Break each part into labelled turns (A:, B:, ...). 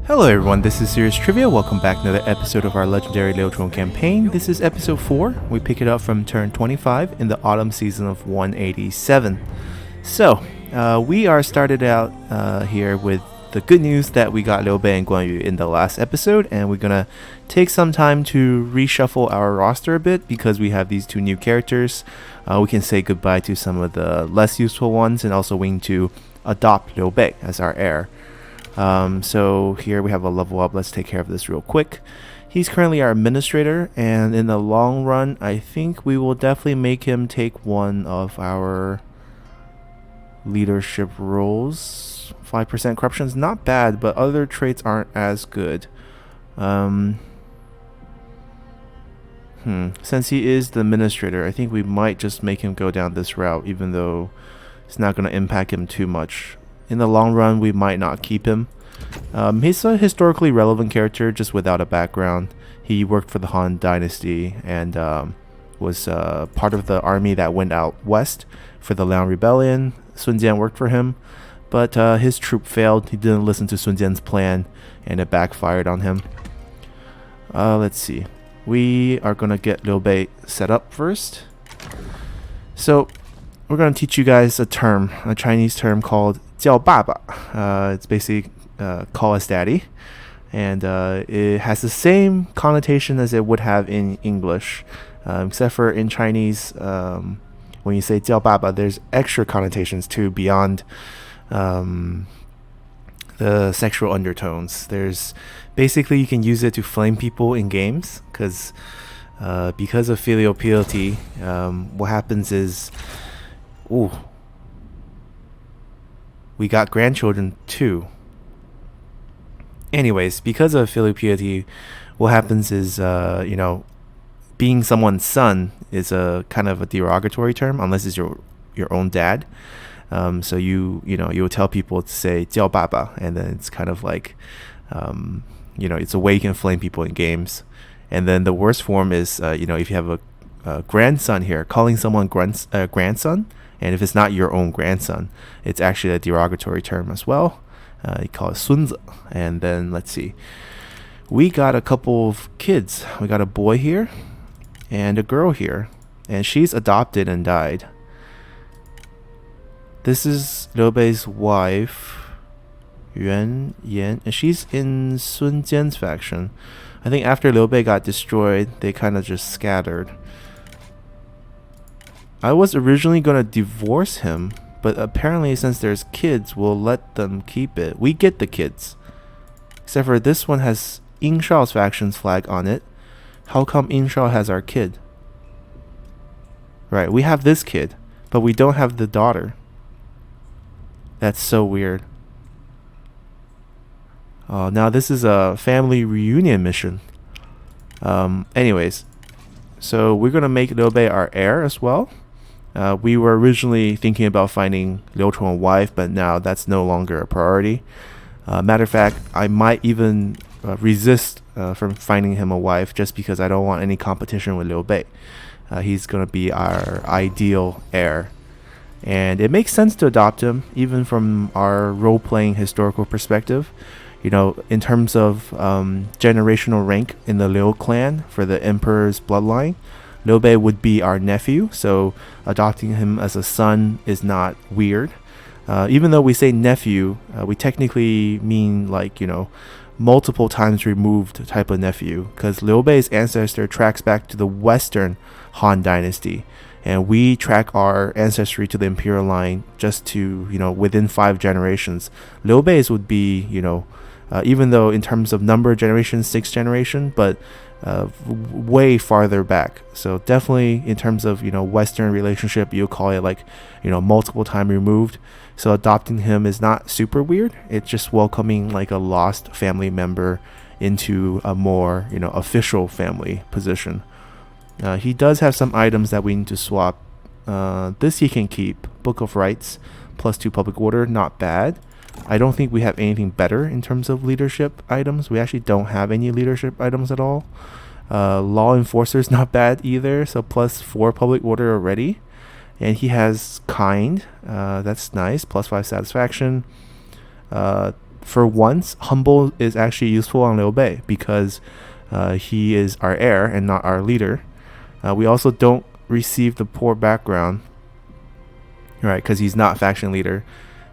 A: Hello everyone, this is Serious Trivia. Welcome back to another episode of our legendary Liu Chong campaign. This is episode 4. We pick it up from turn 25 in the autumn season of 187. So, we are started out here with the good news that we got Liu Bei and Guan Yu in the last episode, and we're gonna take some time to reshuffle our roster a bit because we have these two new characters. We can say goodbye to some of the less useful ones, and also we need to adopt Liu Bei as our heir. So here we have a level up. Let's take care of this real quick. He's currently our administrator, and in the long run, I think we will definitely make him take one of our leadership roles. 5% corruption is not bad, but other traits aren't as good. Since he is the administrator, I think we might just make him go down this route, even though it's not going to impact him too much. In the long run, we might not keep him. He's a historically relevant character, just without a background. He worked for the Han Dynasty and was part of the army that went out west for the Liang Rebellion. Sun Jian worked for him, but his troop failed. He didn't listen to Sun Jian's plan, and it backfired on him. Let's see. We are going to get Liu Bei set up first. So, we're going to teach you guys a term, a Chinese term called 叫爸爸. It's basically call us daddy, and it has the same connotation as it would have in English, except for in Chinese, when you say 叫爸爸, there's extra connotations too beyond the sexual undertones. There's basically, you can use it to flame people in games, because of filial piety, what happens is, we got grandchildren too. Anyways, because of filial piety, what happens is, being someone's son is a kind of a derogatory term, unless it's your own dad. So you will tell people to say 叫爸爸, and then it's kind of like, it's a way you can flame people in games. And then the worst form is, if you have a grandson here, calling someone grandson, and if it's not your own grandson, it's actually a derogatory term as well. You call it 孙子. And then let's see. We got a couple of kids. We got a boy here and a girl here. And she's adopted and died. This is Liu Bei's wife, Yuan Yan. And she's in Sun Jian's faction. I think after Liu Bei got destroyed, they kind of just scattered. I was originally going to divorce him, but apparently since there's kids, we'll let them keep it. We get the kids. Except for this one has Ying Shao's faction's flag on it. How come Ying Shao has our kid? Right, we have this kid, but we don't have the daughter. That's so weird. Now this is a family reunion mission. Anyways, so we're going to make Liu Bei our heir as well. We were originally thinking about finding Liu Chong a wife, but now that's no longer a priority. Matter of fact, I might even resist from finding him a wife just because I don't want any competition with Liu Bei. He's going to be our ideal heir. And it makes sense to adopt him, even from our role-playing historical perspective. In terms of generational rank in the Liu clan for the emperor's bloodline, Liu Bei would be our nephew, so adopting him as a son is not weird. Even though we say nephew, we technically mean multiple times removed type of nephew, because Liu Bei's ancestor tracks back to the Western Han Dynasty, and we track our ancestry to the imperial line just to, within 5 generations. Liu Bei's would be, even though in terms of number of generations, 6th generation, but way farther back. So definitely in terms of Western relationship, you'll call it multiple time removed. So adopting him is not super weird. It's just welcoming a lost family member into a more official family position. He does have some items that we need to swap. This he can keep. Book of Rights, +2 public order, not bad. I don't think we have anything better in terms of leadership items. We actually don't have any leadership items at all. Law Enforcer is not bad either, so +4 public order already. And he has Kind, that's nice, +5 satisfaction. for once, humble is actually useful on Liu Bei because he is our heir and not our leader. We also don't receive the poor background, right? Because he's not faction leader.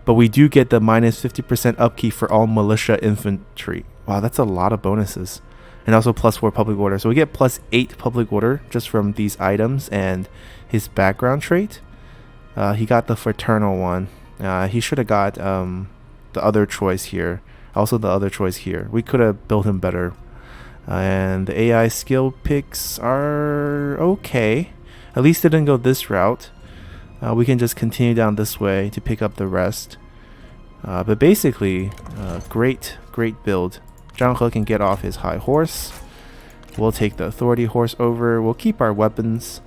A: But we do get the minus 50% upkeep for all militia infantry. Wow, that's a lot of bonuses. And also plus 4 public order. So we get plus 8 public order just from these items and his background trait. He got the fraternal one. He should have got the other choice here. Also the other choice here. We could have built him better. And the AI skill picks are okay. At least it didn't go this route. We can just continue down this way to pick up the rest. But basically, great build. Zhang He can get off his high horse. We'll take the authority horse over. We'll keep our weapons.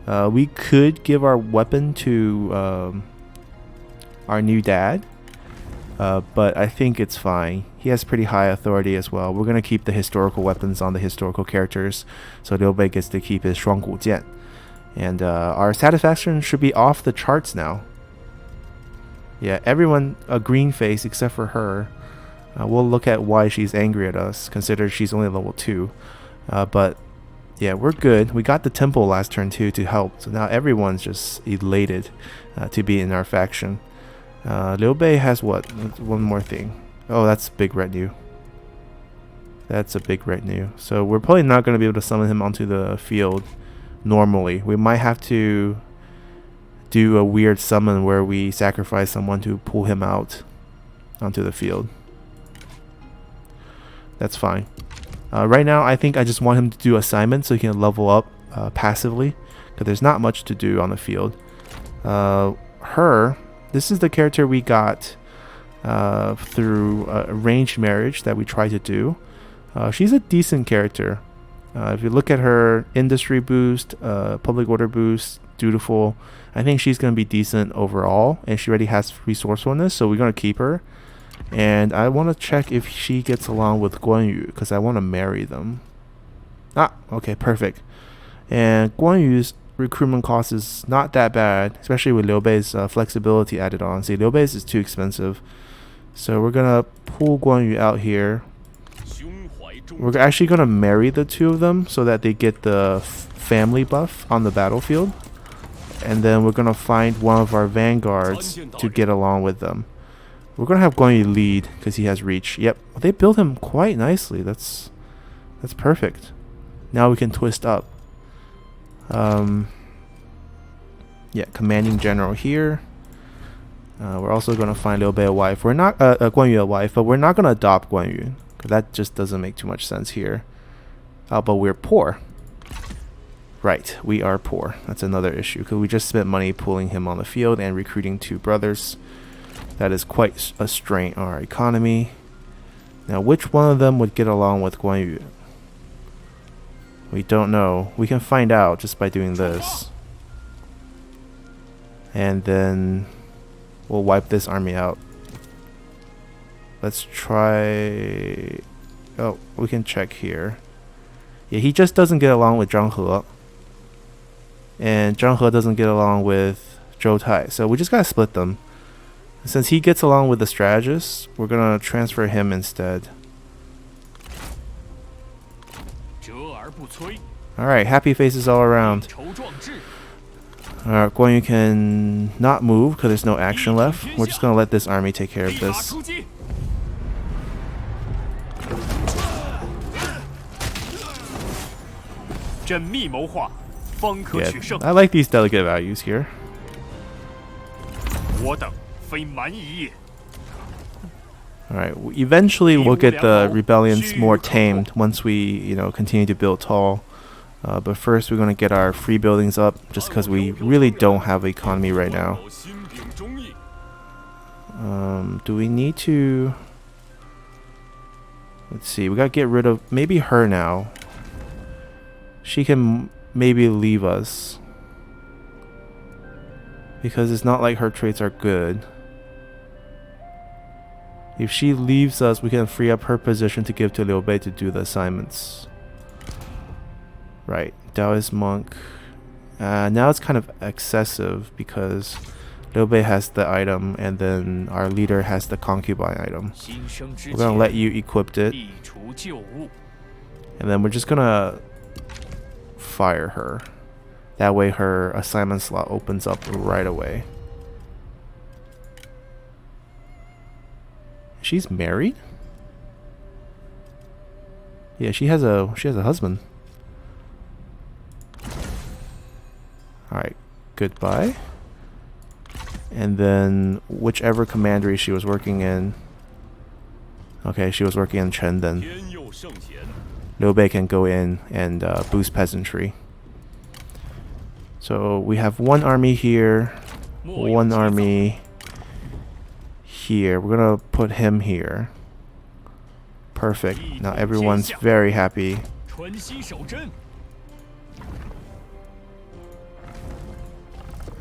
A: We could give our weapon to our new dad. But I think it's fine. He has pretty high authority as well. We're going to keep the historical weapons on the historical characters. So Liu Bei gets to keep his 双股剑. And our satisfaction should be off the charts now. Yeah, everyone a green face except for her. We'll look at why she's angry at us, considering she's only level 2. But yeah, we're good. We got the temple last turn too to help. So now everyone's just elated to be in our faction. Liu Bei has what? One more thing. Oh, that's a big retinue. That's a big retinue. So we're probably not going to be able to summon him onto the field. Normally, we might have to do a weird summon where we sacrifice someone to pull him out onto the field. That's fine. Right now, I think I just want him to do assignments so he can level up passively, because there's not much to do on the field. This is the character we got through arranged marriage that we tried to do. She's a decent character. If you look at her industry boost, public order boost, dutiful, I think she's going to be decent overall, and she already has resourcefulness, so we're going to keep her. And I want to check if she gets along with Guan Yu, because I want to marry them. Okay, perfect. And Guan Yu's recruitment cost is not that bad, especially with Liu Bei's flexibility added on. See, Liu Bei's is too expensive. So we're going to pull Guan Yu out here. We're actually going to marry the two of them so that they get the family buff on the battlefield. And then we're going to find one of our vanguards to get along with them. We're going to have Guan Yu lead because he has reach. Yep, they built him quite nicely. That's perfect. Now we can twist up. Yeah, commanding general here. We're also going to find Liu Bei a wife. We're not Guan Yu a wife, but we're not going to adopt Guan Yu. That just doesn't make too much sense here. But we're poor. Right, we are poor. That's another issue, because we just spent money pulling him on the field and recruiting 2 brothers. That is quite a strain on our economy. Now, which one of them would get along with Guan Yu? We don't know. We can find out just by doing this. And then we'll wipe this army out. Let's try... Oh, we can check here. Yeah, he just doesn't get along with Zhang He. And Zhang He doesn't get along with Zhou Tai. So we just gotta split them. Since he gets along with the strategist, we're gonna transfer him instead. Alright, happy faces all around. Alright, Guan Yu can not move because there's no action left. We're just gonna let this army take care of this. Yeah, I like these delegate values here. Alright, eventually we'll get the rebellions more tamed once we, continue to build tall. But first we're going to get our free buildings up, just because we really don't have economy right now. Do we need to... Let's see, we got to get rid of maybe her now. She can maybe leave us, because it's not like her traits are good. If she leaves us, we can free up her position to give to Liu Bei to do the assignments. Right, Taoist monk. Now it's kind of excessive because Liu Bei has the item, and then our leader has the concubine item. We're gonna let you equip it, and then we're just gonna fire her. That way her assignment slot opens up right away. She's married? Yeah, she has a husband. Alright, goodbye. And then whichever commandery she was working in. Okay, she was working in Chen then. Liu Bei can go in and boost peasantry. So we have one army here, one army here. We're gonna put him here. Perfect. Now everyone's very happy.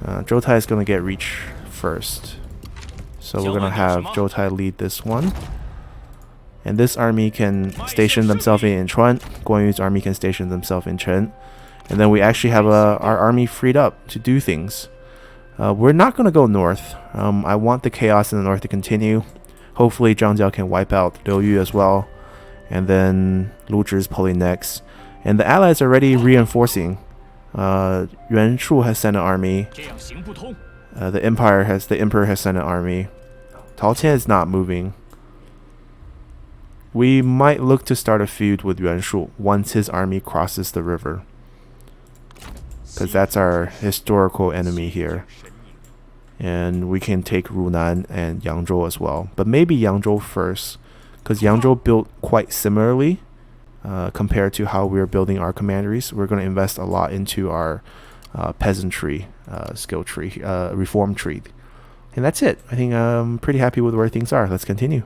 A: Zhou Tai is gonna get reach first. So we're gonna have Zhou Tai lead this one. And this army can station themselves in Chuan. Guan Yu's army can station themselves in Chen. And then we actually have our army freed up to do things. We're not going to go north. I want the chaos in the north to continue. Hopefully Zhang Jiao can wipe out Liu Yu as well. And then Lu Zhi is pulling next. And the allies are already reinforcing. Yuan Shu has sent an army. The emperor has sent an army. Tao Qian is not moving. We might look to start a feud with Yuan Shu once his army crosses the river. Because that's our historical enemy here. And we can take Runan and Yangzhou as well. But maybe Yangzhou first. Because Yangzhou built quite similarly compared to how we're building our commanderies. We're going to invest a lot into our peasantry skill tree, reform tree. And that's it. I think I'm pretty happy with where things are. Let's continue.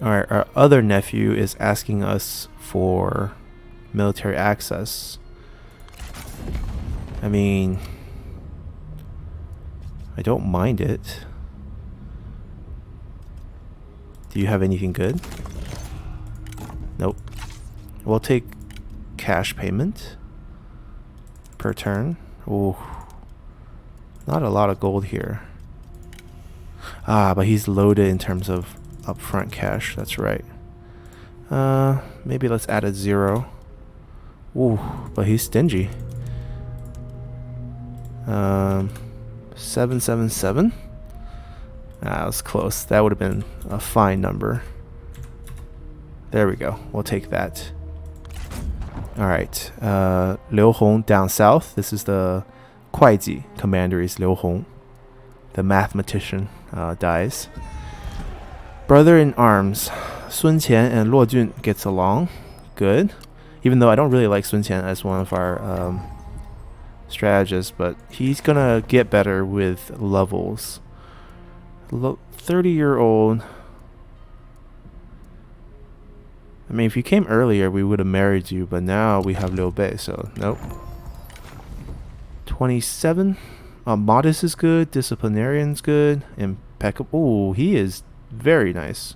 A: Alright, our other nephew is asking us for military access. I mean, I don't mind it. Do you have anything good? Nope. We'll take cash payment per turn. Ooh, not a lot of gold here. Ah, but he's loaded in terms of upfront cash. That's right. Maybe let's add a 0. Ooh, but he's stingy. 777. That was close. That would have been a fine number. There we go. We'll take that. All right. Liu Hong down south. This is the Kuaiji commanderies. Liu Hong, the mathematician, dies. Brother in arms, Sun Qian and Luo Jun gets along. Good. Even though I don't really like Sun Qian as one of our strategists, but he's gonna get better with levels. 30-year-old. I mean, if you came earlier, we would have married you, but now we have Liu Bei, so nope. 27. Modest is good. Disciplinarian's good. Impeccable. Ooh, he is very nice.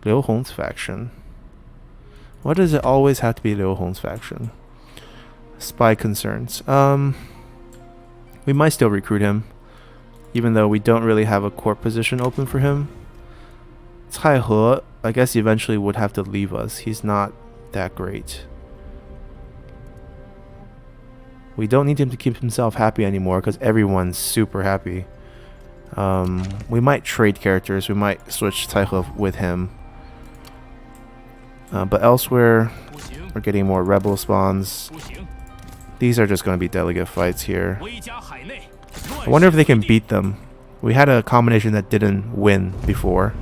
A: Liu Hong's faction. Why does it always have to be Liu Hong's faction? Spy concerns. We might still recruit him, even though we don't really have a court position open for him. Cai He, I guess, eventually would have to leave us. He's not that great. We don't need him to keep himself happy anymore because everyone's super happy. We might trade characters. We might switch Cai He with him. But elsewhere, we're getting more rebel spawns. These are just going to be delegate fights here. I wonder if they can beat them. We had a combination that didn't win before.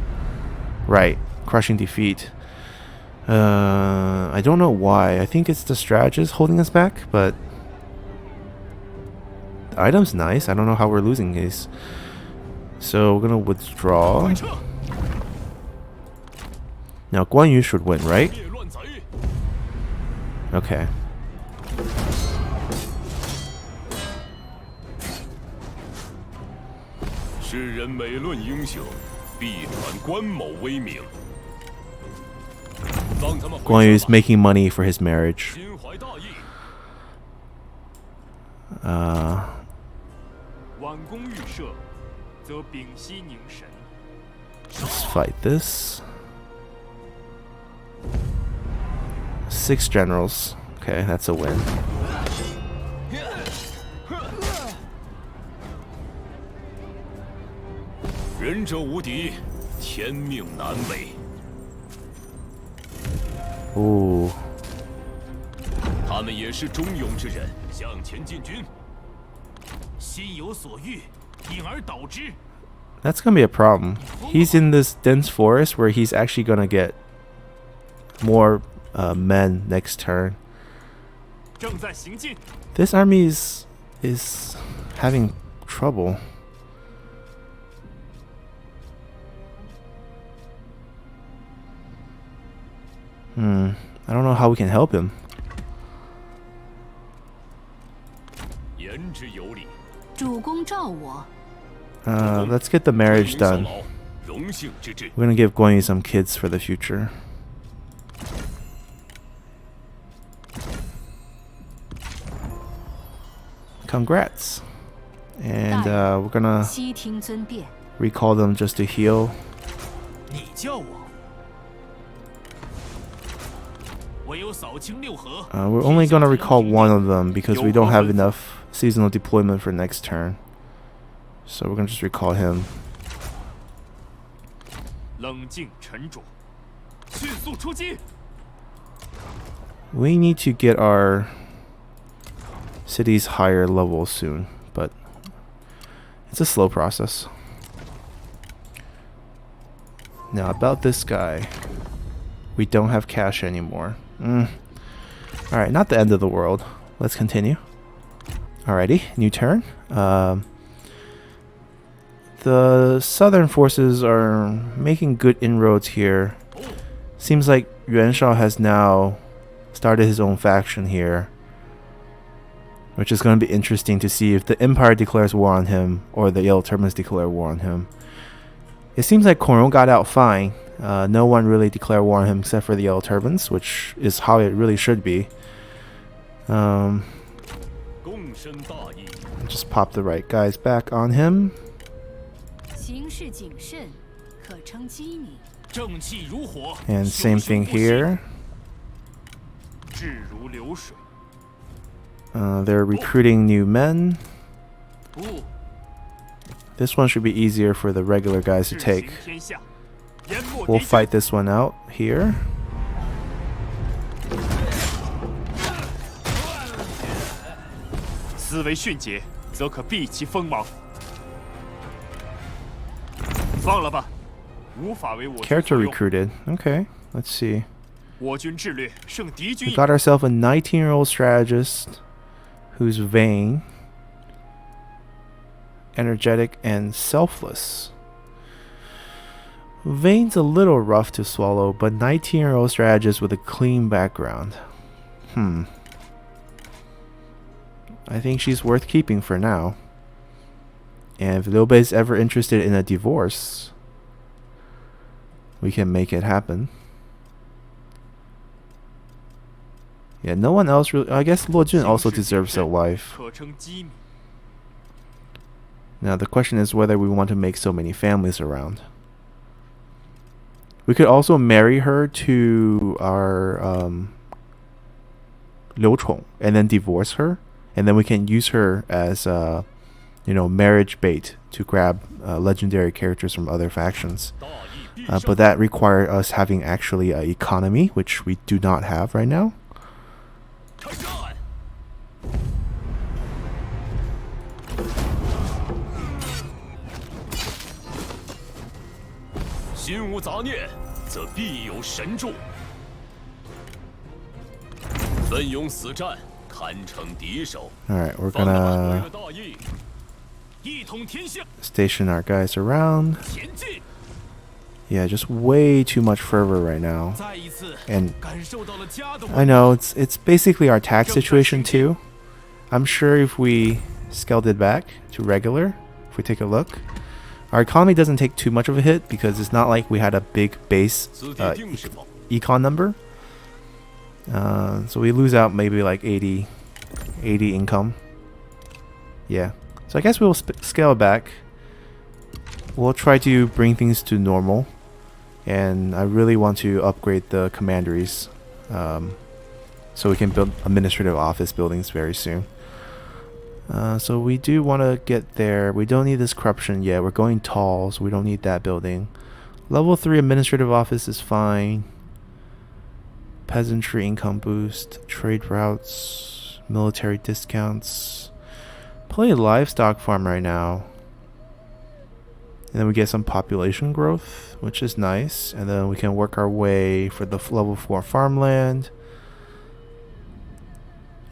A: Right. Crushing defeat. I don't know why. I think it's the strategist holding us back, but the item's nice. I don't know how we're losing these. So we're going to withdraw. Now Guan Yu should win, right? Okay. Guan Yu is making money for his marriage. Let's fight this. 6 generals. Okay, that's a win. Ooh. That's gonna be a problem. He's in this dense forest where he's actually gonna get more men next turn. This army is having trouble. I don't know how we can help him. Let's get the marriage done. We're gonna give Guan Yu some kids for the future. Congrats. And we're gonna recall them just to heal. We're only gonna recall one of them because we don't have enough seasonal deployment for next turn. So we're gonna just recall him. We need to get our cities higher level soon, but it's a slow process. Now about this guy. We don't have cash anymore. Alright, not the end of the world. Let's continue. Alrighty, new turn. The southern forces are making good inroads here. Seems like Yuan Shao has now started his own faction here, which is going to be interesting to see if the Empire declares war on him or the Yellow Turbans declare war on him. It seems like Kong Rong got out fine. No one really declared war on him except for the Yellow Turbans, which is how it really should be. Just pop the right guys back on him. And same thing here. They're recruiting new men. This one should be easier for the regular guys to take. We'll fight this one out here. Character recruited. Okay, let's see. We got ourselves a 19-year-old strategist who's vain, energetic, and selfless. Vane's a little rough to swallow, but 19-year-old strategist with a clean background. I think she's worth keeping for now. And if Liu Bei is ever interested in a divorce, we can make it happen. Yeah, no one else really. I guess Luo Jun also deserves a wife. Now the question is whether we want to make so many families around. We could also marry her to our Liu Chong and then divorce her, and then we can use her as marriage bait to grab legendary characters from other factions. But that requires us having actually an economy, which we do not have right now. Alright, we're gonna station our guys around. Yeah, just way too much fervor right now. And I know it's basically our tax situation too. I'm sure if we scaled it back to regular, if we take a look, our economy doesn't take too much of a hit because it's not like we had a big base econ number. So we lose out maybe like 80 income. Yeah. So I guess we'll scale back. We'll try to bring things to normal. And I really want to upgrade the commanderies. So we can build administrative office buildings very soon. So we do want to get there. We don't need this corruption yet. We're going tall, so we don't need that building. Level 3 administrative office is fine. Peasantry income boost. Trade routes. Military discounts. Play livestock farm right now. And then we get some population growth, which is nice. And then we can work our way for the level 4 farmland.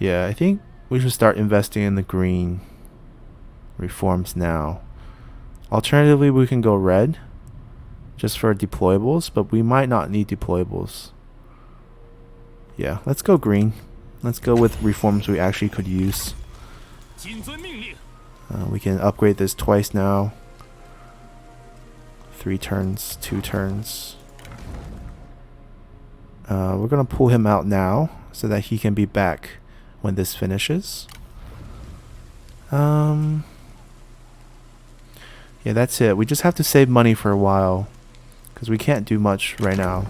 A: Yeah, I think we should start investing in the green reforms now. Alternatively, we can go red just for deployables, but we might not need deployables. Yeah, let's go green. Let's go with reforms we actually could use. We can upgrade this twice now. 3 turns, 2 turns. We're gonna pull him out now so that he can be back when this finishes. Yeah, that's it. We just have to save money for a while because we can't do much right now.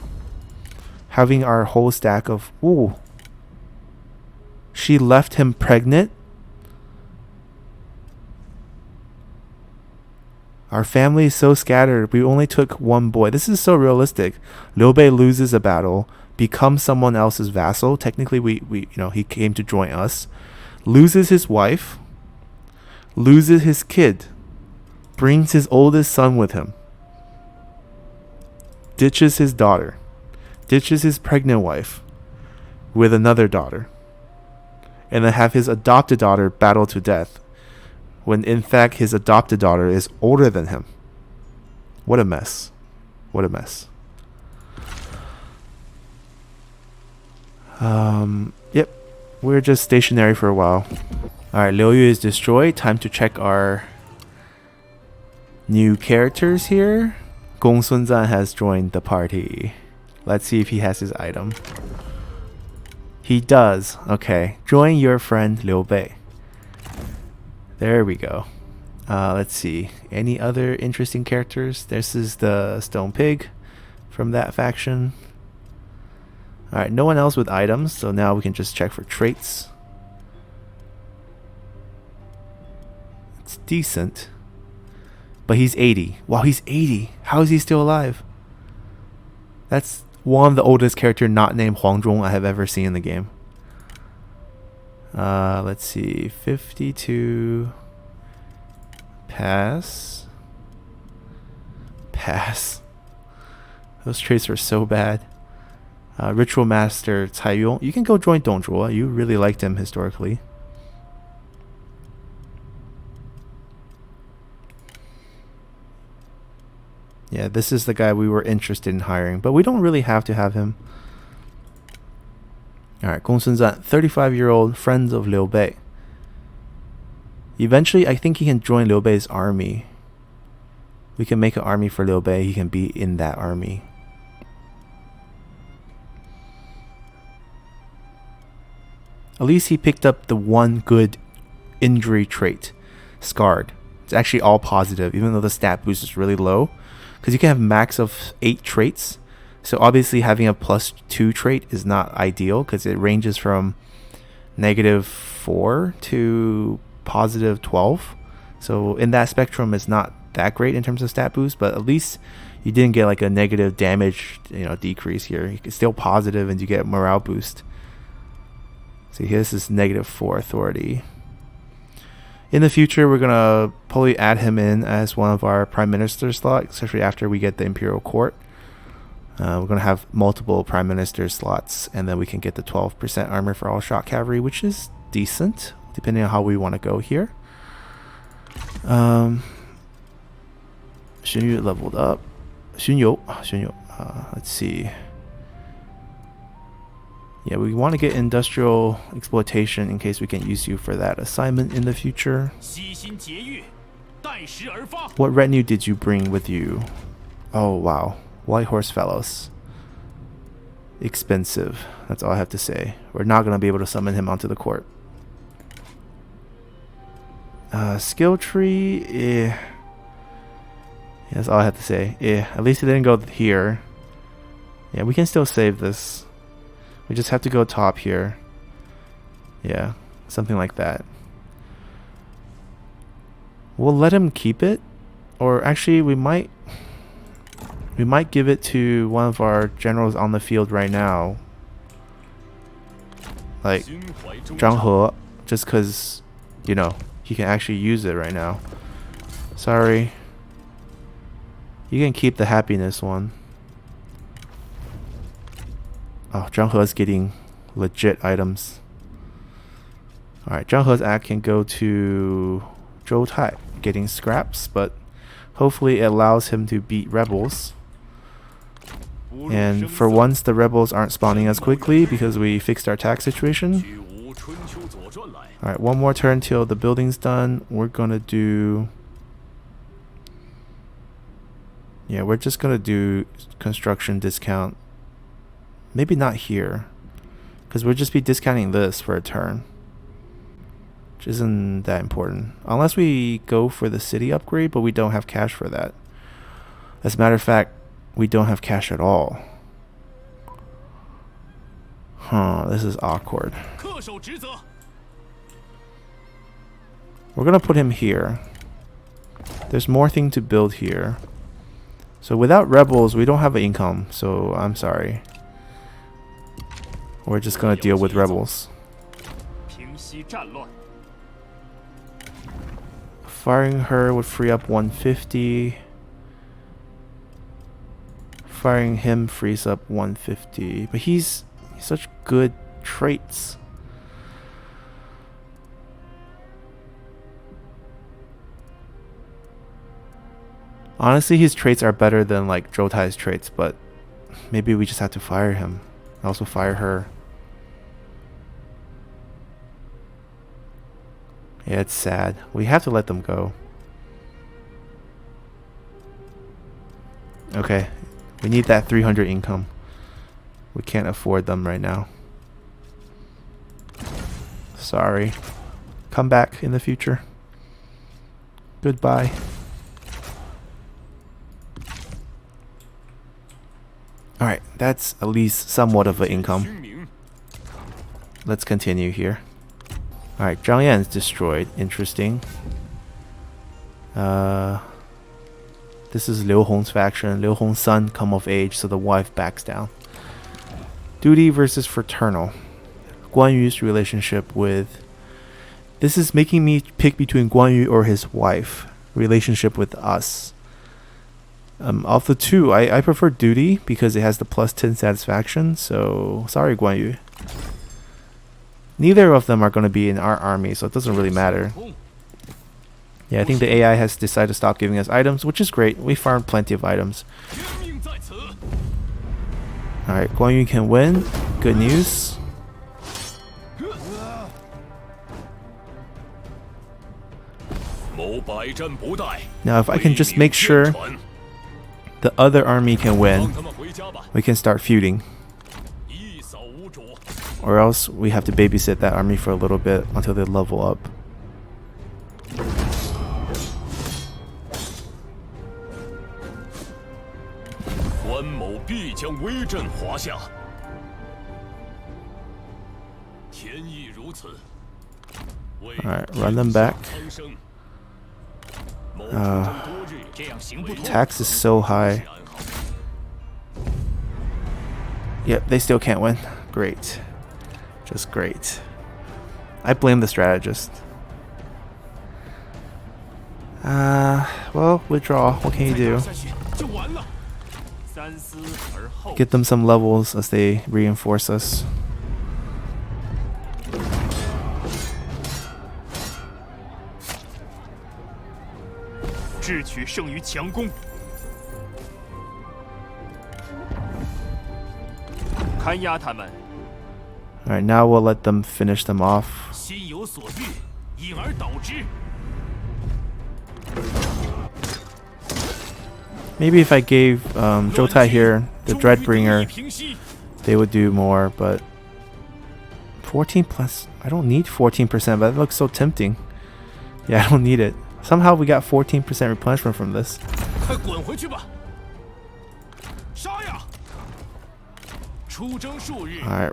A: Having our whole stack of... Ooh. She left him pregnant? Our family is so scattered. We only took one boy. This is so realistic. Liu Bei loses a battle, becomes someone else's vassal. Technically, he came to join us. Loses his wife. Loses his kid. Brings his oldest son with him. Ditches his daughter. Ditches his pregnant wife with another daughter. And then have his adopted daughter battle to death, when in fact his adopted daughter is older than him. What a mess. What a mess. Yep. We're just stationary for a while. Alright, Liu Yu is destroyed. Time to check our new characters here. Gong Sunzan has joined the party. Let's see if he has his item. He does. Okay. Join your friend Liu Bei. There we go. Let's see. Any other interesting characters? This is the Stone Pig from that faction. Alright, no one else with items, so now we can just check for traits. It's decent. But he's 80. Wow, he's 80. How is he still alive? That's one of the oldest character not named Huang Zhong I have ever seen in the game. Let's see. 52. Pass. Pass. Those traits are so bad. Ritual Master Cai Yong. You can go join Dong Zhuo. You really liked him historically. Yeah, this is the guy we were interested in hiring, but we don't really have to have him. Alright, Gong Sunzan, 35-year-old, friends of Liu Bei. Eventually, I think he can join Liu Bei's army. We can make an army for Liu Bei. He can be in that army. At least he picked up the one good injury trait. Scarred. It's actually all positive, even though the stat boost is really low. Because you can have max of 8 traits. So obviously having a +2 trait is not ideal because it ranges from -4 to +12. So in that spectrum, it's not that great in terms of stat boost, but at least you didn't get like a negative damage, decrease here. It's still positive and you get morale boost. See, this is -4 authority. In the future, we're gonna probably add him in as one of our prime minister slots, especially after we get the imperial court. We're gonna have multiple prime minister slots, and then we can get the 12% armor for all shock cavalry, which is decent, depending on how we want to go here. Xun Yu leveled up. Xun Yu. Let's see. Yeah, we want to get industrial exploitation in case we can use you for that assignment in the future. What retinue did you bring with you? Oh, wow. White Horse Fellows. expensive. That's all I have to say. We're not going to be able to summon him onto the court. Skill tree, yeah, that's all I have to say. At least it didn't go here. Yeah, we can still save this. We just have to go top here. Yeah, something like that. We'll let him keep it, or actually we might give it to one of our generals on the field right now, like Zhang He, just because, you know, he can actually use it right now. Sorry. You can keep the happiness one. Oh, Zhang He is getting legit items. Alright, Zhang He's act can go to Zhou Tai, getting scraps, but hopefully it allows him to beat rebels. And for once, the rebels aren't spawning as quickly because we fixed our tax situation. Alright, one more turn till the building's done. We're gonna do... yeah, we're just gonna do construction discount. Maybe not here, because we'll just be discounting this for a turn, which isn't that important. Unless we go for the city upgrade, but we don't have cash for that. As a matter of fact, we don't have cash at all. Huh, this is awkward. We're gonna put him here. There's more thing to build here. So without rebels, we don't have an income, so I'm sorry. We're just gonna deal with rebels. Firing her would free up 150. Firing him frees up 150. But he's such good traits. Honestly, his traits are better than like Zhou Tai's traits, but maybe we just have to fire him. Also fire her. Yeah, it's sad. We have to let them go. Okay. We need that 300 income. We can't afford them right now. Sorry. Come back in the future. Goodbye. Alright, that's at least somewhat of an income. Let's continue here. Alright, Zhang Yan is destroyed. Interesting. This is Liu Hong's faction. Liu Hong's son come of age, so the wife backs down. Duty versus fraternal. Guan Yu's relationship with... This is making me pick between Guan Yu or his wife. Relationship with us. Of the two, I prefer duty because it has the plus 10 satisfaction, so sorry Guan Yu. Neither of them are going to be in our army, so it doesn't really matter. Yeah, I think the AI has decided to stop giving us items, which is great. We farmed plenty of items. Alright, Guan Yu can win. Good news. Now if I can just make sure the other army can win, we can start feuding. Or else we have to babysit that army for a little bit until they level up. Alright, run them back. Tax is so high. Yep, they still can't win. Great. Just great. I blame the strategist. Well, withdraw. What can you do? Get them some levels as they reinforce us. Alright, now we'll let them finish them off. Maybe if I gave Zhou Tai here the Dreadbringer, they would do more, but 14 plus, I don't need 14%, but it looks so tempting. Yeah, I don't need it. Somehow we got 14% replenishment from this. Alright.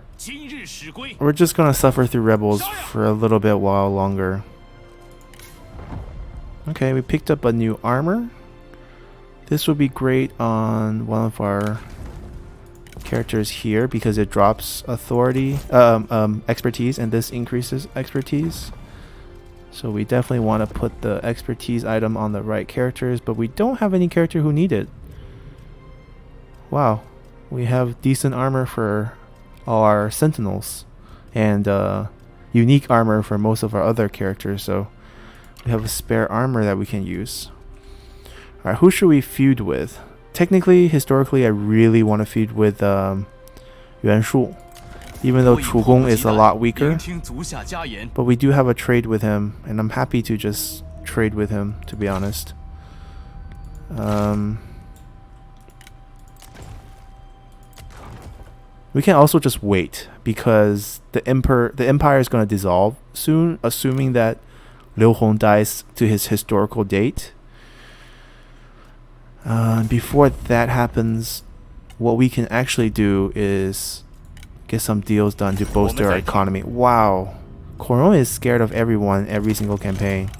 A: We're just gonna suffer through rebels for a little bit while longer. Okay, we picked up a new armor. This would be great on one of our characters here because it drops authority, expertise, and this increases expertise. So we definitely want to put the expertise item on the right characters, but we don't have any character who need it. Wow, we have decent armor for all our sentinels and unique armor for most of our other characters, so we have a spare armor that we can use. Alright, who should we feud with? Technically, historically, I really want to feud with Yuan Shu, even though Chu Gong is a lot weaker. But we do have a trade with him, and I'm happy to just trade with him, to be honest. We can also just wait, because the empire is going to dissolve soon, assuming that Liu Hong dies to his historical date. Before that happens, what we can actually do is get some deals done to bolster our economy. Wow, Coron is scared of everyone every single campaign.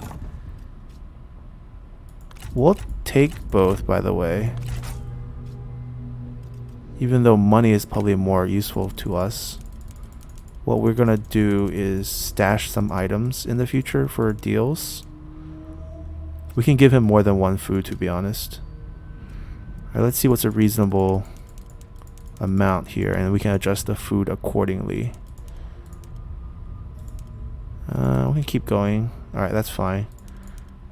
A: We'll take both, by the way, even though money is probably more useful to us. What we're gonna do is stash some items in the future for deals. We can give him more than one food, to be honest. Alright, let's see what's a reasonable amount here, and we can adjust the food accordingly. We can keep going. Alright, that's fine.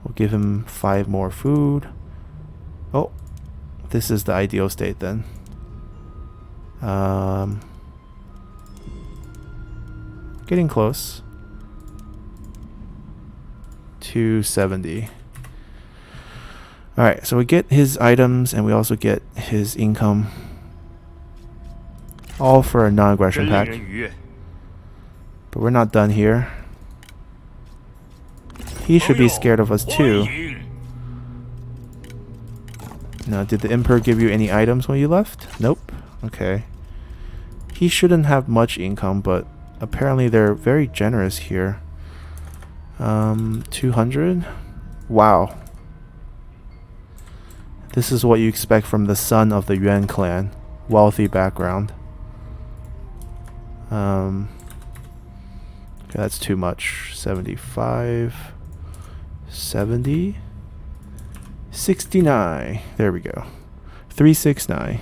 A: We'll give him 5 more food. Oh, this is the ideal state then. Getting close. 270. Alright, so we get his items and we also get his income. All for a non-aggression pact. But we're not done here. He should be scared of us too. Now, did the Emperor give you any items when you left? Nope. Okay. He shouldn't have much income, but apparently they're very generous here. 200? Wow. This is what you expect from the son of the Yuan clan. Wealthy background. Okay, that's too much. 75. 70. 69. There we go. 369.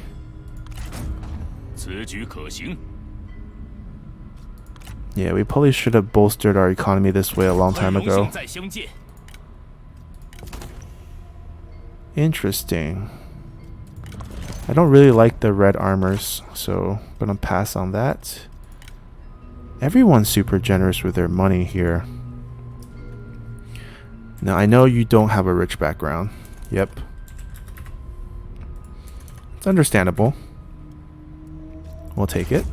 A: Yeah, we probably should have bolstered our economy this way a long time ago. Interesting. I don't really like the red armors, so I'm gonna pass on that. Everyone's super generous with their money here. Now, I know you don't have a rich background. Yep. It's understandable. We'll take it.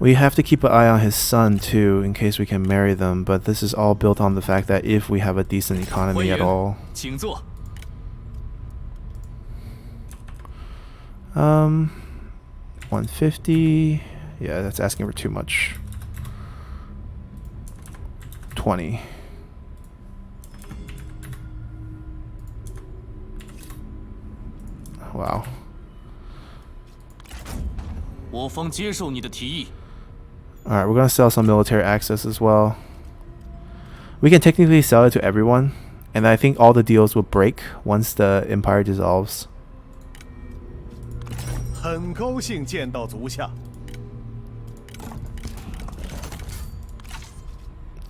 A: We have to keep an eye on his son too, in case we can marry them, but this is all built on the fact that if we have a decent economy at all. 150. Yeah, that's asking for too much. 20. Wow. Alright, we're gonna sell some military access as well. We can technically sell it to everyone, and I think all the deals will break once the empire dissolves.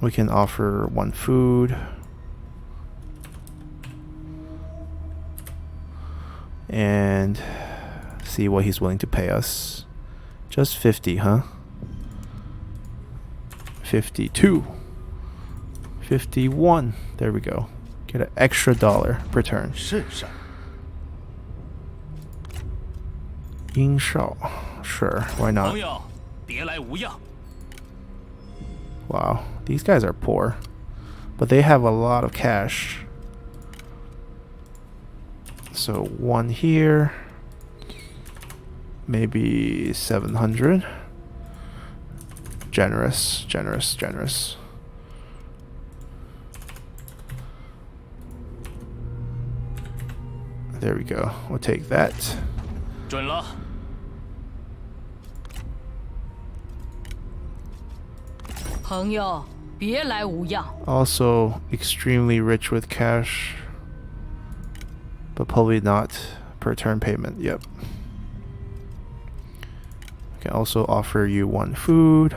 A: We can offer 1 food. And see what he's willing to pay us. Just 50, huh? 52. 51. There we go. Get an extra $1 per turn. Ying Shao. Sure, why not? Wow, these guys are poor, but they have a lot of cash. So one here, maybe 700. Generous, generous, generous. There we go. We'll take that. Also extremely rich with cash, but probably not per turn payment. Yep. I can also offer you 1 food.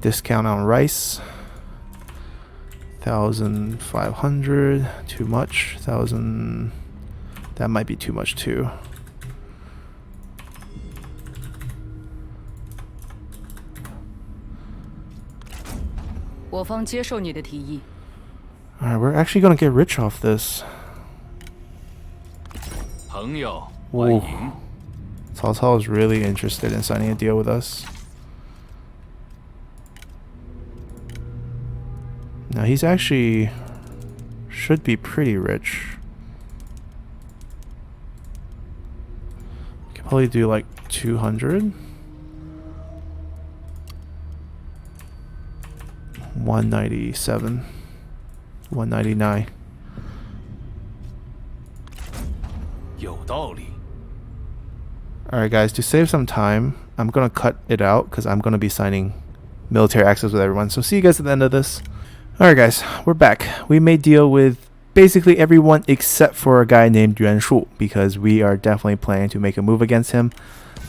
A: Discount on rice. 1,500. Too much. 1,000. That might be too much too. Alright, we're actually gonna get rich off this. Ooh. Cao Cao is really interested in signing a deal with us. Now he's actually should be pretty rich. Could probably do like 200. 197. 199. Alright guys, to save some time, I'm gonna cut it out because I'm gonna be signing military access with everyone. So see you guys at the end of this. Alright guys, we're back. We made deal with basically everyone except for a guy named Yuan Shu because we are definitely planning to make a move against him.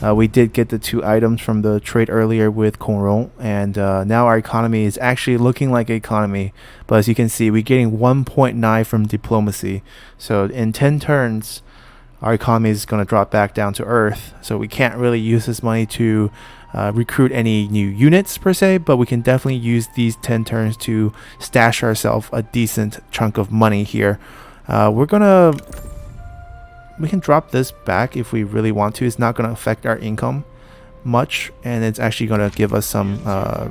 A: We did get the 2 items from the trade earlier with Kong Rong, and now our economy is actually looking like an economy. But as you can see, we're getting 1.9 from diplomacy. So in 10 turns, our economy is going to drop back down to earth. So we can't really use this money to recruit any new units per se, but we can definitely use these 10 turns to stash ourselves a decent chunk of money here. We can drop this back if we really want to. It's not going to affect our income much, and it's actually going to give us some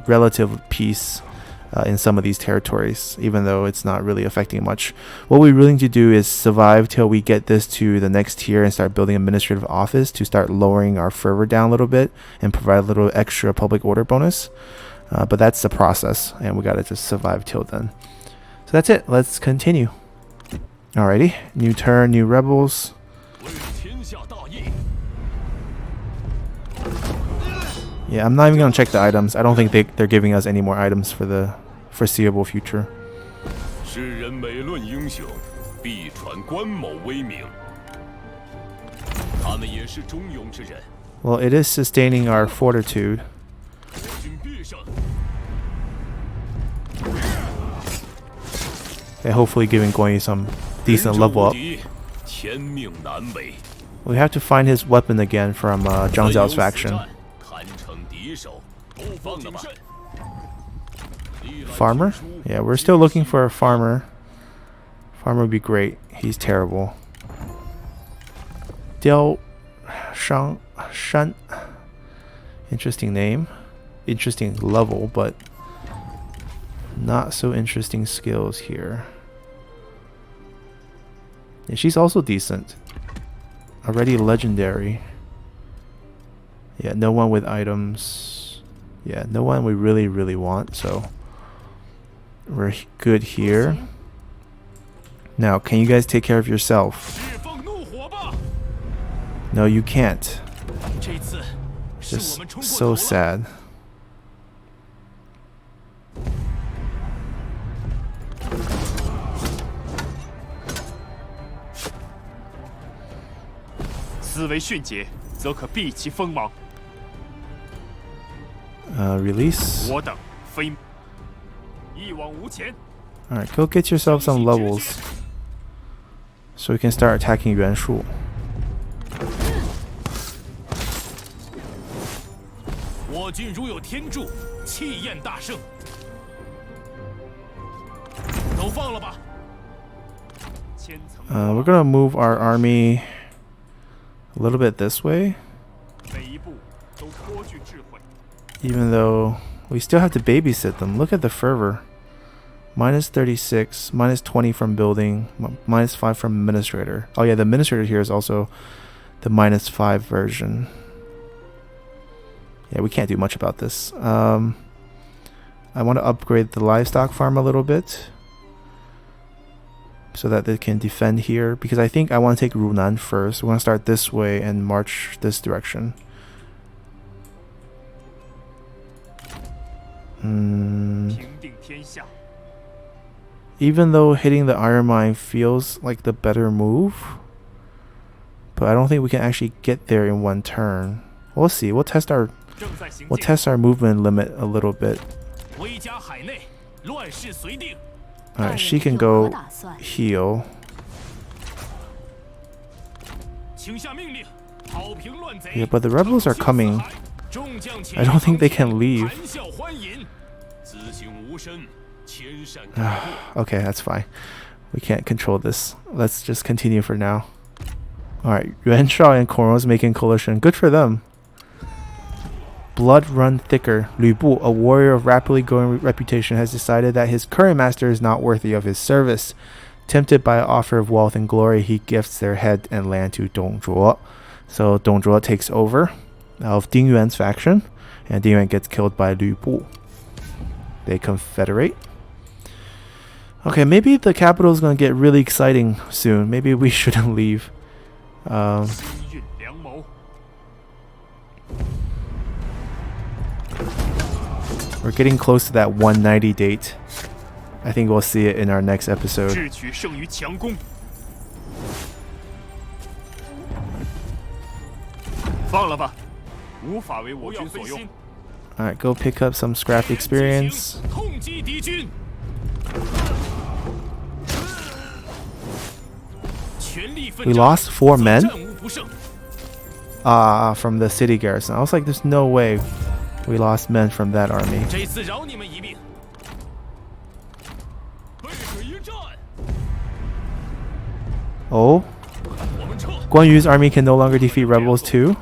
A: relative peace in some of these territories, even though it's not really affecting much. What we really need to do is survive till we get this to the next tier and start building administrative office to start lowering our fervor down a little bit and provide a little extra public order bonus. But that's the process, and we got to just survive till then. So that's it. Let's continue. Alrighty, new turn, new rebels. Yeah, I'm not even gonna check the items. I don't think they're giving us any more items for the foreseeable future. Well, it is sustaining our fortitude. And hopefully giving Guan Yu some decent level up. We have to find his weapon again from Zhang Jiao's faction. Farmer? Yeah, we're still looking for a farmer. Farmer would be great. He's terrible. Diao Shan. Interesting name. Interesting level, but not so interesting skills here. Yeah, she's also decent. Already legendary. Yeah, no one with items. Yeah, no one we really want, so we're good here. Now, can you guys take care of yourself? No, you can't. Just so sad. Release. Alright, go get yourself some levels so we can start attacking Yuan Shu. We're gonna move our army A little bit this way. Even though we still have to babysit them. Look at the fervor. Minus 36, minus 20 from building, minus 5 from administrator. Oh yeah, the administrator here is also the minus 5 version. Yeah, we can't do much about this. I want to upgrade the livestock farm a little bit so that they can defend here, because I think I want to take Runan first. We want to start this way and march this direction. Even though hitting the iron mine feels like the better move, but I don't think we can actually get there in one turn. We'll see. We'll test our movement limit a little bit. Alright, she can go heal. Yeah, but the rebels are coming. I don't think they can leave. Okay, that's fine. We can't control this. Let's just continue for now. Alright, Yuan Shao and Koro's making coalition. Good for them. Blood run thicker. Liu Bu, a warrior of rapidly growing reputation, has decided that his current master is not worthy of his service. Tempted by an offer of wealth and glory, he gifts their head and land to Dong Zhuo. So Dong Zhuo takes over of Ding Yuan's faction, and Ding Yuan gets killed by Liu Bu. They confederate. Okay, maybe the capital is going to get really exciting soon. Maybe we shouldn't leave. We're getting close to that 190 date. I think we'll see it in our next episode. Alright, go pick up some scrap experience. We lost 4 men? From the city garrison. I was like, there's no way we lost men from that army. Oh? Guan Yu's army can no longer defeat rebels too?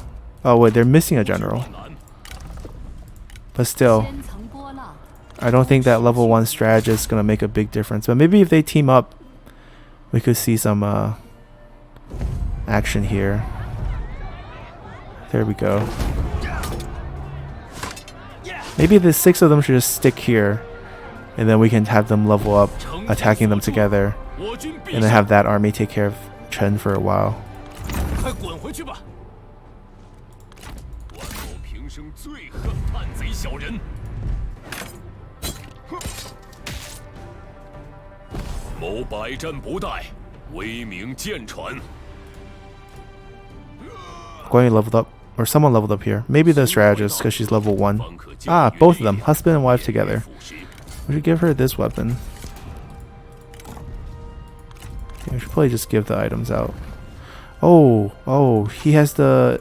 A: Oh wait, they're missing a general. But still, I don't think that level 1 strategist is going to make a big difference. But maybe if they team up, we could see some action here. There we go. Maybe the 6 of them should just stick here, and then we can have them level up, attacking them together, and then have that army take care of Chen for a while. Guan Yu leveled up, or someone leveled up here. Maybe the strategist, because she's level 1. Ah, both of them, husband and wife together. We should give her this weapon. Yeah, we should probably just give the items out. Oh, he has the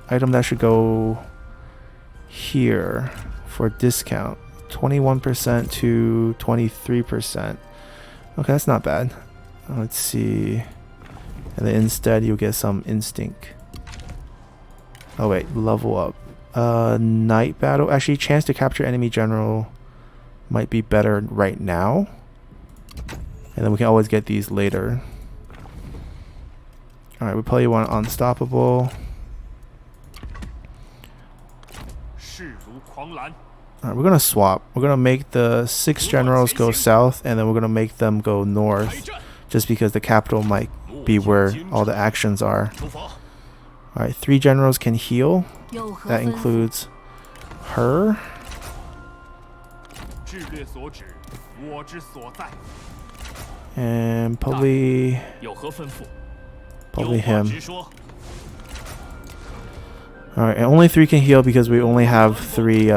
A: item that should go here for discount. 21% to 23%. Okay, that's not bad. Let's see. And then instead you'll get some instinct. Oh wait, level up. Night battle. Actually, chance to capture enemy general might be better right now. And then we can always get these later. Alright, we probably want unstoppable. Alright, we're gonna swap. We're gonna make the 6 generals go south, and then we're gonna make them go north, just because the capital might be where all the actions are. Alright, 3 generals can heal. That includes her. And probably him. Alright, and only 3 can heal because we only have 3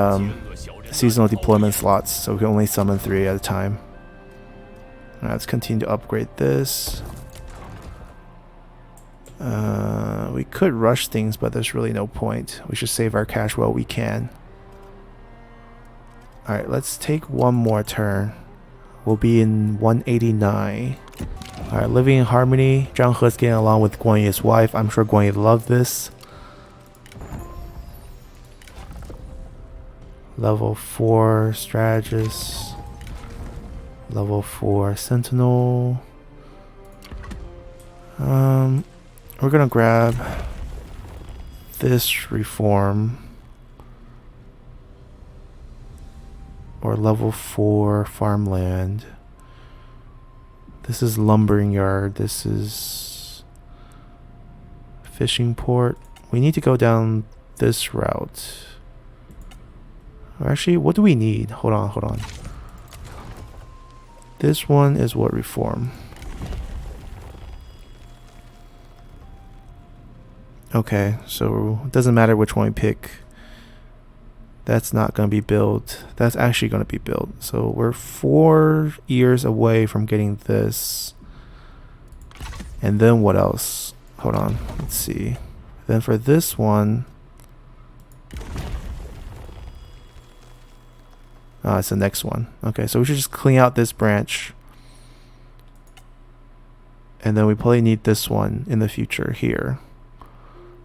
A: seasonal deployment slots, so we can only summon 3 at a time. Alright, let's continue to upgrade this. We could rush things, but there's really no point. We should save our cash while we can. Alright, let's take one more turn. We'll be in 189. Alright, living in harmony. Zhang He's getting along with Guan Yi's wife. I'm sure Guan Yi loved this. Level 4 strategist. Level 4 sentinel. We're gonna grab this reform. Or level 4 farmland. This is lumbering yard. This is fishing port. We need to go down this route. Or actually, what do we need? Hold on. This one is what reform? Okay, so it doesn't matter which one we pick. That's not going to be built. That's actually going to be built. So we're 4 years away from getting this. And then what else? Hold on. Let's see. Then for this one... it's the next one. Okay, so we should just clean out this branch. And then we probably need this one in the future here.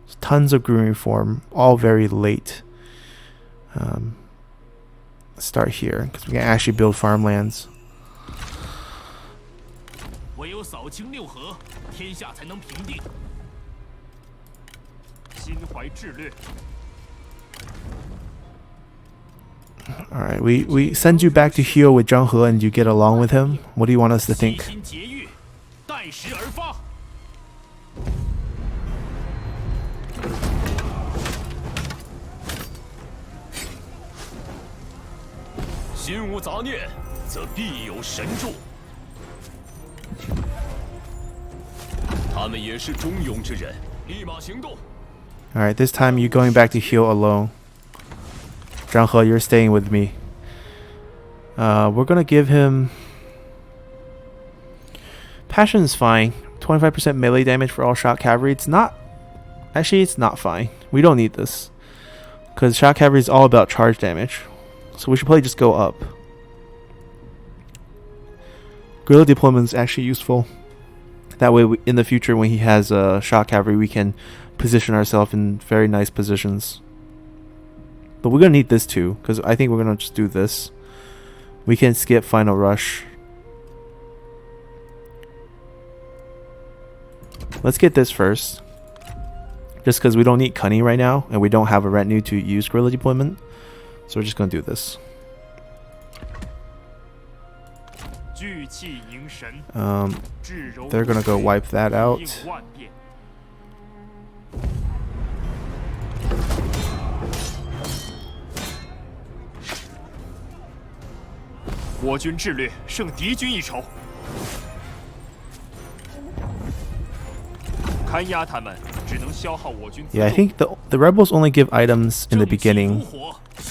A: There's tons of green reform, all very late. Start here, because we can actually build farmlands. Alright, we send you back to Hyo with Zhang He and you get along with him. What do you want us to think? Alright, this time you're going back to Hyo alone. Zhang He, you're staying with me. We're gonna give him... Passion is fine. 25% melee damage for all shot cavalry. It's not... Actually, it's not fine. We don't need this. Because shot cavalry is all about charge damage. So we should probably just go up. Guerrilla deployment is actually useful. That way, in the future, when he has shot cavalry, we can position ourselves in very nice positions. But we're going to need this too, because I think we're going to just do this. We can skip Final Rush. Let's get this first. Just because we don't need Cunning right now, and we don't have a retinue to use Guerrilla Deployment. So we're just going to do this. They're going to go wipe that out. Yeah, I think the rebels only give items in the beginning,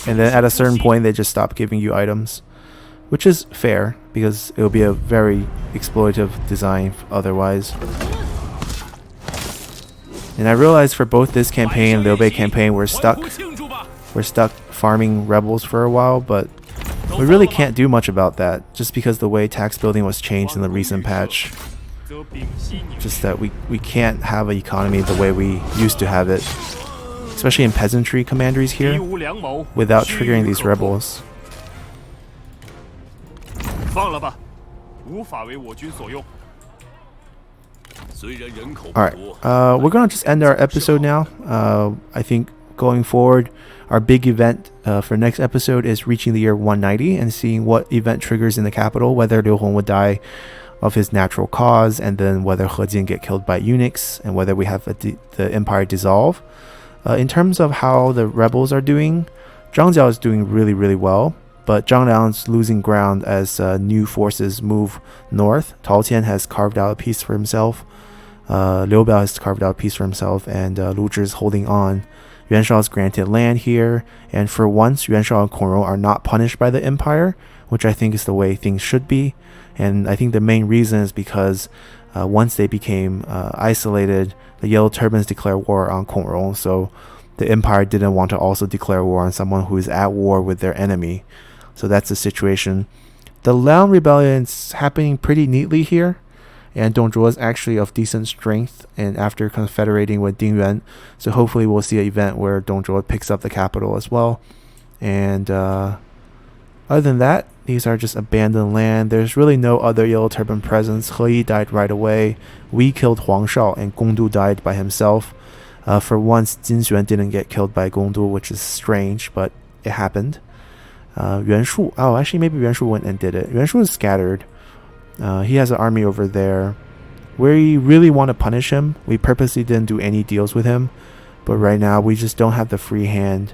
A: and then at a certain point they just stop giving you items, which is fair because it will be a very exploitative design otherwise. And I realized for both this campaign and the Liu Bei campaign we're stuck farming rebels for a while, but we really can't do much about that just because the way tax building was changed in the recent patch. Just that we can't have an economy the way we used to have it, especially in peasantry commanderies here, without triggering these rebels. Alright, we're gonna just end our episode now. I think going forward, our big event for next episode is reaching the year 190 and seeing what event triggers in the capital, whether Liu Hong would die of his natural cause, and then whether He Jin get killed by eunuchs, and whether we have the empire dissolve. In terms of how the rebels are doing, Zhang Jiao is doing really well, but Zhang Liang's losing ground as new forces move north. Tao Qian has carved out a piece for himself. Liu Bei has carved out a piece for himself, and Lu Zhi is holding on. Yuan Shao is granted land here, and for once, Yuan Shao and Kong Rong are not punished by the empire, which I think is the way things should be. And I think the main reason is because once they became isolated, the Yellow Turbans declared war on Kong Rong, so the empire didn't want to also declare war on someone who is at war with their enemy. So that's the situation. The Liang Rebellion is happening pretty neatly here, and Dong Zhuo is actually of decent strength and after confederating with Ding Yuan, so hopefully we'll see an event where Dong Zhuo picks up the capital as well. And other than that, these are just abandoned land. There's really no other Yellow Turban presence. He Yi died right away. We killed Huang Shao, and Gongdu died by himself. For once, Jin Xuan didn't get killed by Gongdu, which is strange, but it happened. Yuan Shu, actually maybe Yuan Shu went and did it. Yuan Shu is scattered. He has an army over there. We really want to punish him. We purposely didn't do any deals with him, but right now we just don't have the free hand.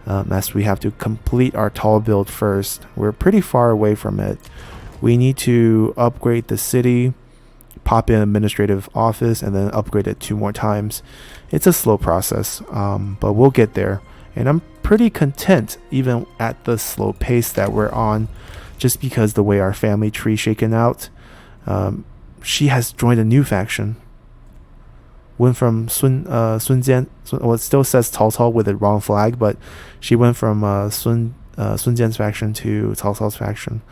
A: As we have to complete our tall build first. We're pretty far away from it. We need to upgrade the city, pop in administrative office, and then upgrade it 2 more times. It's a slow process, but we'll get there. And I'm pretty content even at the slow pace that we're on, just because the way our family tree shaken out. She has joined a new faction. Went from Sun Jian, well, it still says Cao Cao with the wrong flag, but she went from Sun Jian's faction to Cao Cao's faction.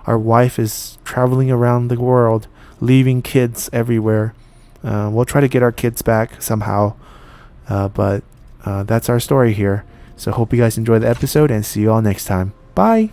A: Our wife is traveling around the world, leaving kids everywhere. We'll try to get our kids back somehow, but that's our story here. So hope you guys enjoyed the episode and see you all next time. Bye!